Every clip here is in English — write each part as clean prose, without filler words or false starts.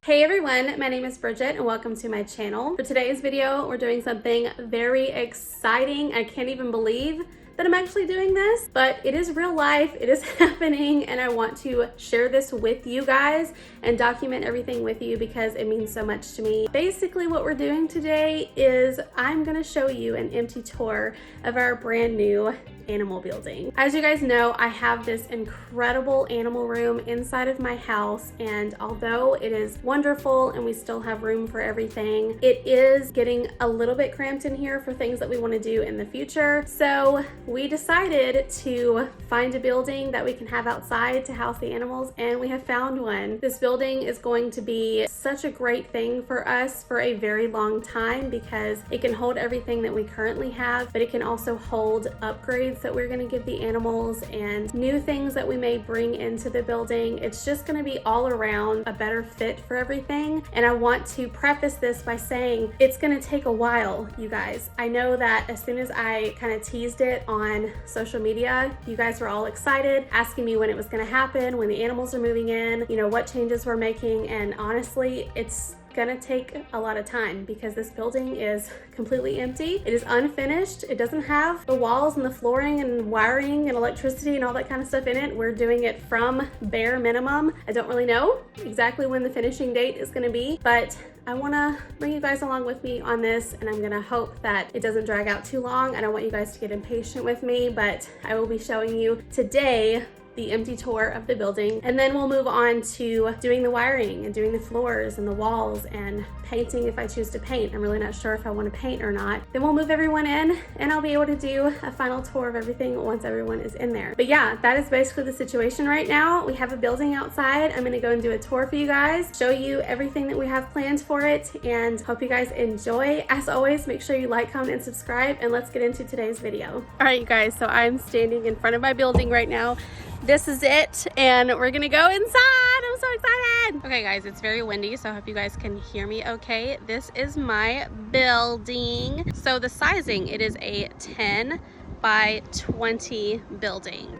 Hey everyone, my name is Bridget and welcome to my channel. For today's video, we're doing something very exciting. I can't even believe that I'm actually doing this, but it is real life, it is happening, and I want to share this with you guys and document everything with you because it means so much to me. Basically what we're doing today is I'm gonna show you an empty tour of our brand new animal building. As you guys know, I have this incredible animal room inside of my house, and although it is wonderful and we still have room for everything, it is getting a little bit cramped in here for things that we want to do in the future. So we decided to find a building that we can have outside to house the animals, and we have found one. This building is going to be such a great thing for us for a very long time because it can hold everything that we currently have, but it can also hold upgrades that we're going to give the animals and new things that we may bring into the building. It's just going to be all around a better fit for everything. And I want to preface this by saying it's going to take a while, you guys. I know that as soon as I kind of teased it on social media, you guys were all excited, asking me when it was going to happen, when the animals are moving in, you know, what changes we're making. And honestly, it's gonna take a lot of time because this building is completely empty. It is unfinished. It doesn't have the walls and the flooring and wiring and electricity and all that kind of stuff in it. We're doing it from bare minimum. I don't really know exactly when the finishing date is gonna be, but I wanna bring you guys along with me on this, and I'm gonna hope that it doesn't drag out too long. I don't want you guys to get impatient with me, but I will be showing you today the empty tour of the building, and then we'll move on to doing the wiring and doing the floors and the walls and painting if I choose to paint. I'm really not sure if I want to paint or not. Then we'll move everyone in and I'll be able to do a final tour of everything once everyone is in there. But yeah, that is basically the situation right now. We have a building outside. I'm gonna go and do a tour for you guys, show you everything that we have planned for it, and hope you guys enjoy. As always, make sure you like, comment, and subscribe, and let's get into today's video. All right, you guys, so I'm standing in front of my building right now. This is it, and we're gonna go inside. I'm so excited. Okay guys, it's very windy, so I hope you guys can hear me okay. This is my building. So the sizing, it is a 10 by 20 building.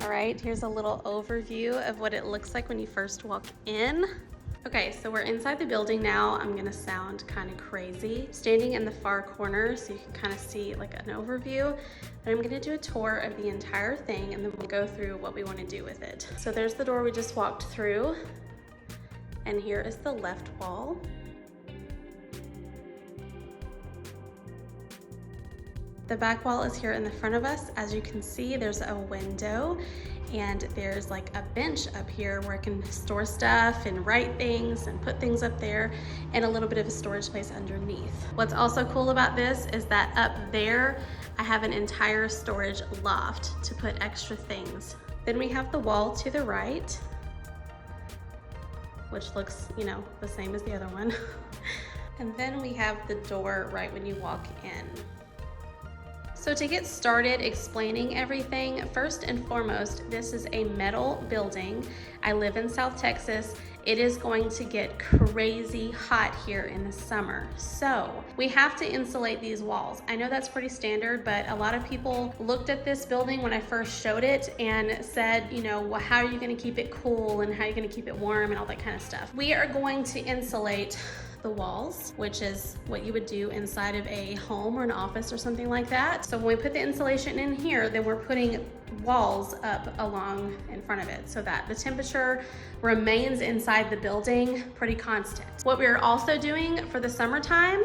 All right, here's a little overview of what it looks like when you first walk in. Okay, so we're inside the building now. I'm gonna sound kind of crazy. Standing in the far corner so you can kind of see like an overview. But I'm gonna do a tour of the entire thing and then we'll go through what we wanna do with it. So there's the door we just walked through. And here is the left wall. The back wall is here in the front of us. As you can see, there's a window and there's like a bench up here where I can store stuff and write things and put things up there, and a little bit of a storage place underneath. What's also cool about this is that up there, I have an entire storage loft to put extra things. Then we have the wall to the right, which looks, you know, the same as the other one. And then we have the door right when you walk in. So to get started explaining everything, first and foremost, this is a metal building. I live in South Texas. It is going to get crazy hot here in the summer. So we have to insulate these walls. I know that's pretty standard, but a lot of people looked at this building when I first showed it and said, you know, well, how are you gonna keep it cool and how are you gonna keep it warm and all that kind of stuff. We are going to insulate the walls, which is what you would do inside of a home or an office or something like that. So when we put the insulation in here, then we're putting walls up along in front of it so that the temperature remains inside the building pretty constant. What we're also doing for the summertime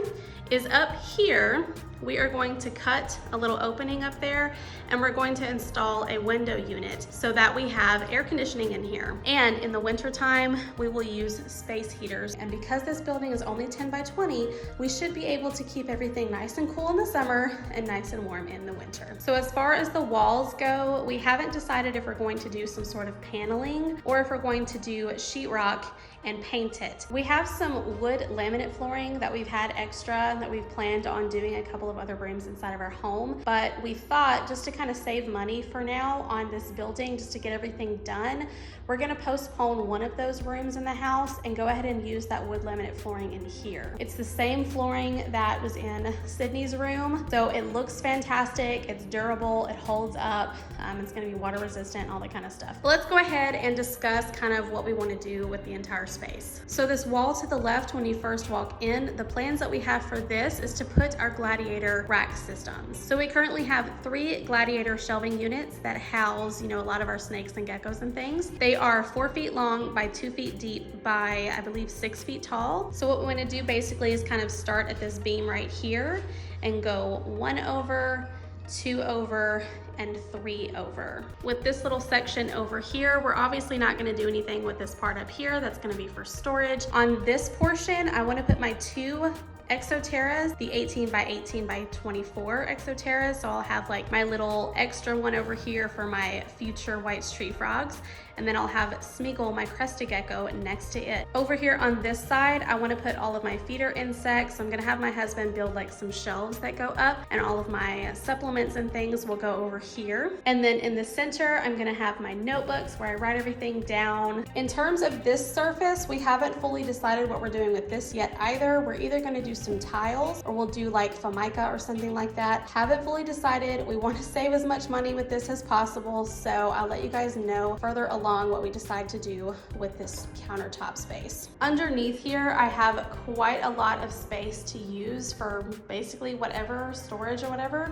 is up here, we are going to cut a little opening up there and we're going to install a window unit so that we have air conditioning in here. And in the winter time, we will use space heaters. And because this building is only 10 by 20, we should be able to keep everything nice and cool in the summer and nice and warm in the winter. So as far as the walls go, we haven't decided if we're going to do some sort of paneling or if we're going to do sheetrock and paint it. We have some wood laminate flooring that we've had extra that we've planned on doing a couple of other rooms inside of our home, but we thought just to kind of save money for now on this building, just to get everything done, we're gonna postpone one of those rooms in the house and go ahead and use that wood laminate flooring in here. It's the same flooring that was in Sydney's room, so it looks fantastic, it's durable, it holds up, it's gonna be water resistant, all that kind of stuff. But let's go ahead and discuss kind of what we wanna do with the entire space. So this wall to the left when you first walk in, the plans that we have for this is to put our Gladiator rack systems. So we currently have 3 Gladiator shelving units that house, you know, a lot of our snakes and geckos and things. They are 4 feet long by 2 feet deep by, I believe, 6 feet tall. So what we want to do basically is kind of start at this beam right here and go 1 over, 2 over, and 3 over. With this little section over here, we're obviously not going to do anything with this part up here. That's going to be for storage. On this portion, I want to put my 2 Exoterras, the 18 by 18 by 24 Exoterras. So I'll have like my little extra one over here for my future white street frogs. And then I'll have Smeagol, my crested gecko, next to it. Over here on this side, I want to put all of my feeder insects. So I'm going to have my husband build like some shelves that go up, and all of my supplements and things will go over here. And then in the center, I'm going to have my notebooks where I write everything down. In terms of this surface, we haven't fully decided what we're doing with this yet either. We're either going to do some tiles or we'll do like Formica or something like that. Haven't fully decided. We want to save as much money with this as possible, so I'll let you guys know further along what we decide to do with this countertop space. Underneath here, I have quite a lot of space to use for basically whatever storage or whatever.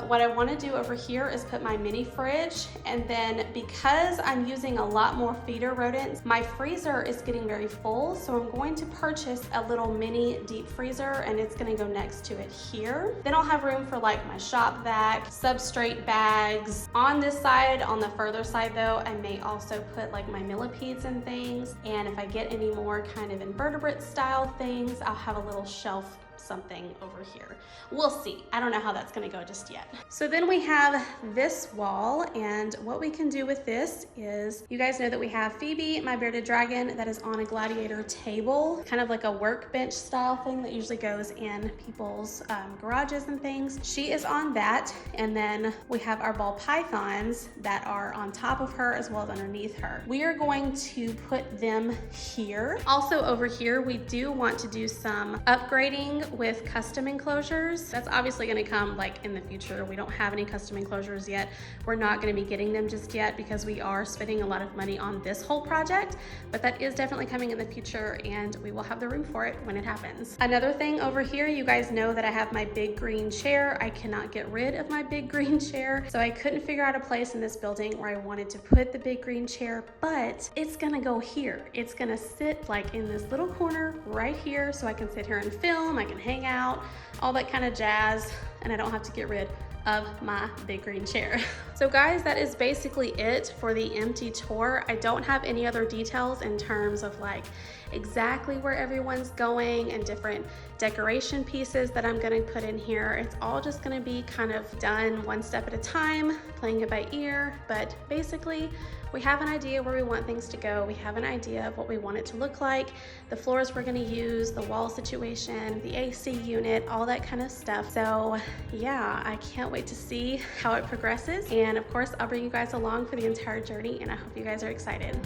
What I want to do over here is put my mini fridge, and then because I'm using a lot more feeder rodents, my freezer is getting very full, so I'm going to purchase a little mini deep freezer, and it's going to go next to it here. Then I'll have room for like my shop vac, substrate bags. On this side, on the further side though, I may also put like my millipedes and things, and if I get any more kind of invertebrate style things, I'll have a little shelf something over here. We'll see. I don't know how that's gonna go just yet. So then we have this wall, and what we can do with this is, you guys know that we have Phoebe, my bearded dragon, that is on a Gladiator table, kind of like a workbench style thing that usually goes in people's garages and things. She is on that, and then we have our ball pythons that are on top of her as well as underneath her. We are going to put them here. Also over here, we do want to do some upgrading with custom enclosures. That's obviously going to come like in the future. We don't have any custom enclosures yet. We're not going to be getting them just yet because we are spending a lot of money on this whole project, but that is definitely coming in the future, and we will have the room for it when it happens. Another thing over here, you guys know that I have my big green chair. I cannot get rid of my big green chair, so I couldn't figure out a place in this building where I wanted to put the big green chair, but it's gonna go here. It's gonna sit like in this little corner right here, so I can sit here and film, I can hang out, all that kind of jazz, and I don't have to get rid of my big green chair. So guys, that is basically it for the empty tour. I don't have any other details in terms of like exactly where everyone's going and different decoration pieces that I'm gonna put in here. It's all just gonna be kind of done one step at a time, playing it by ear, but basically we have an idea where we want things to go. We have an idea of what we want it to look like, the floors we're gonna use, the wall situation, the AC unit, all that kind of stuff. So yeah, I can't wait to see how it progresses. And of course, I'll bring you guys along for the entire journey, and I hope you guys are excited.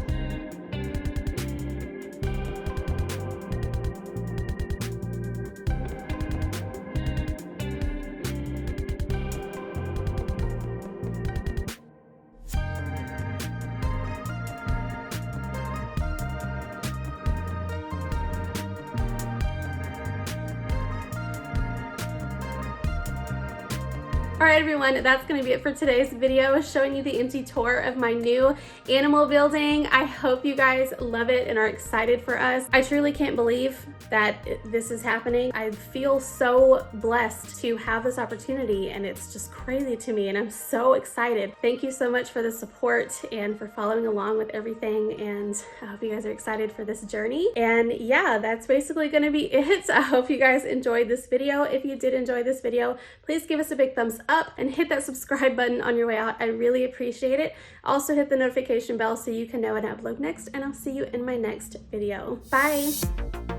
All right, everyone, that's gonna be it for today's video, showing you the empty tour of my new animal building. I hope you guys love it and are excited for us. I truly can't believe that this is happening. I feel so blessed to have this opportunity, and it's just crazy to me, and I'm so excited. Thank you so much for the support and for following along with everything, and I hope you guys are excited for this journey. And yeah, that's basically gonna be it. I hope you guys enjoyed this video. If you did enjoy this video, please give us a big thumbs up and hit that subscribe button on your way out. I really appreciate it. Also hit the notification bell so you can know when I upload next, and I'll see you in my next video. Bye.